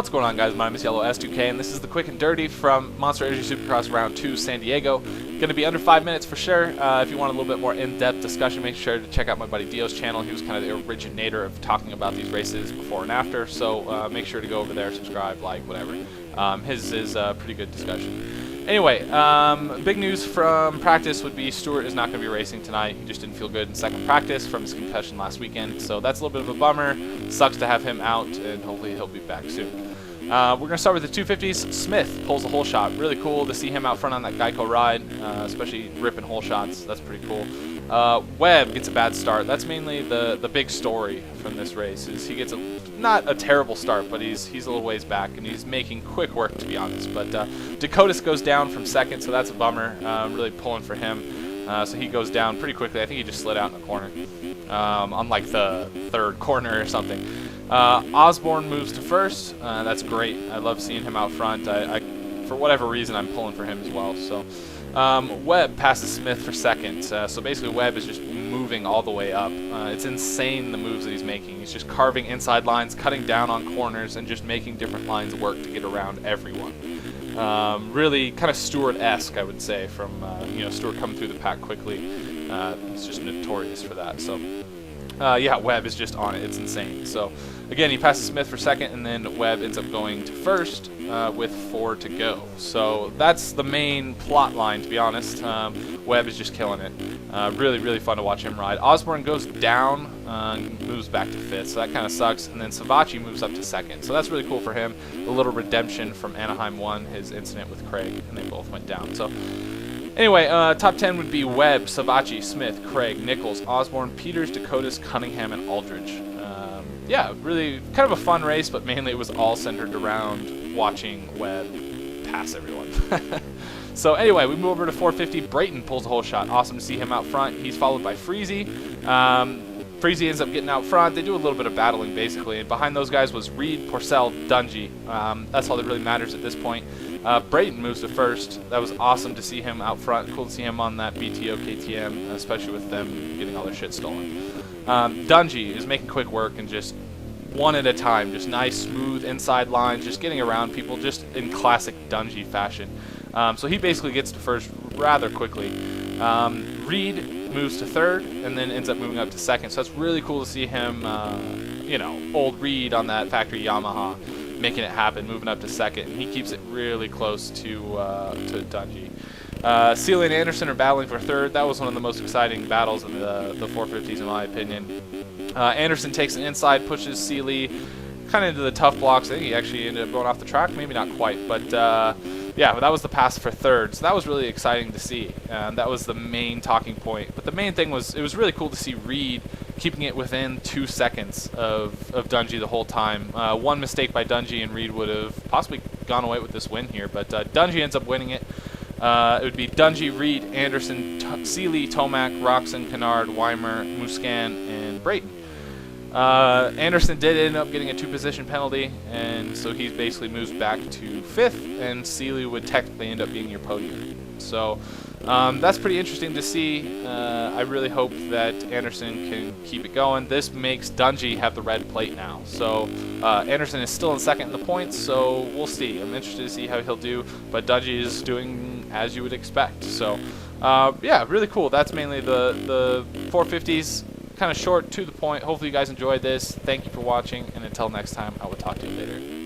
What's going on, guys? My name is Yellow S2K, and this is the quick and dirty from Monster Energy Supercross Round 2 San Diego. Going to be under 5 minutes for sure. If you want a little bit more in-depth discussion, make sure to check out my buddy Dio's channel. He was kind of the originator of talking about these races before and after, so make sure to go over there, subscribe, like, whatever. His is a pretty good discussion. Anyway, big news from practice would be Stewart is not going to be racing tonight. He just didn't feel good in second practice from his concussion last weekend, so that's a little bit of a bummer. Sucks to have him out, and hopefully he'll be back soon. We're going to start with the 250s. Smith pulls a hole shot. Really cool to see him out front on that Geico ride, especially ripping hole shots. That's pretty cool. Webb gets a bad start. That's mainly the big story from this race. Is he gets not a terrible start, but he's a little ways back, and he's making quick work, to be honest. But Dakotas goes down from second, so that's a bummer. Really pulling for him. So he goes down pretty quickly. I think he just slid out in the corner on like the third corner or something. Osborne moves to first. That's great. I love seeing him out front. For whatever reason, I'm pulling for him as well. So Webb passes Smith for second. So basically, Webb is just moving all the way up. It's insane the moves that he's making. He's just carving inside lines, cutting down on corners, and just making different lines work to get around everyone. Really kind of Stewart-esque, I would say, from Stewart coming through the pack quickly. He's just notorious for that. So yeah, Webb is just on it. It's insane. So again, he passes Smith for second, and then Webb ends up going to first with 4 to go. So that's the main plot line, to be honest. Webb is just killing it. Really, really fun to watch him ride. Osborne goes down and moves back to fifth, so that kind of sucks. And then Savachi moves up to second, so that's really cool for him. A little redemption from Anaheim 1, his incident with Craig, and they both went down. So anyway, top 10 would be Webb, Savachi, Smith, Craig, Nichols, Osborne, Peters, Dakotas, Cunningham, and Aldridge. Yeah, really kind of a fun race, but mainly it was all centered around watching Webb pass everyone. So anyway, we move over to 450. Brayton pulls a hole shot. Awesome to see him out front. He's followed by Freezy. Freezy ends up getting out front. They do a little bit of battling, basically. And behind those guys was Reed, Porcel, Dungey. That's all that really matters at this point. Brayton moves to first. That was awesome to see him out front. Cool to see him on that BTO KTM, especially with them getting all their shit stolen. Dungey is making quick work and just one at a time. Just nice, smooth inside lines, just getting around people, just in classic Dungey fashion. So he basically gets to first rather quickly. Reed moves to third and then ends up moving up to second. So that's really cool to see him, old Reed on that factory Yamaha, making it happen, moving up to second. And he keeps it really close to Dungey. Seeley and Anderson are battling for third. That was one of the most exciting battles in the 450s, in my opinion. Anderson takes an inside, pushes Seeley kind of into the tough blocks. I think he actually ended up going off the track. Maybe not quite, but yeah, but that was the pass for third. So that was really exciting to see. That was the main talking point. But the main thing was it was really cool to see Reed keeping it within 2 seconds of Dungey the whole time. One mistake by Dungey and Reed would have possibly gone away with this win here, but Dungey ends up winning it. It would be Dungey, Reed, Anderson, Seeley, Tomac, Roxon, Kennard, Weimer, Muscan, and Brayton. Anderson did end up getting a 2-position penalty, and so he basically moves back to 5th, and Seeley would technically end up being your podium. So that's pretty interesting to see. I really hope that Anderson can keep it going. This makes Dungey have the red plate now. So Anderson is still in second in the points, so we'll see. I'm interested to see how he'll do, but Dungey is doing as you would expect. So yeah, really cool. That's mainly the 450s. Kind of short, to the point. Hopefully you guys enjoyed this. Thank you for watching, and until next time, I will talk to you later.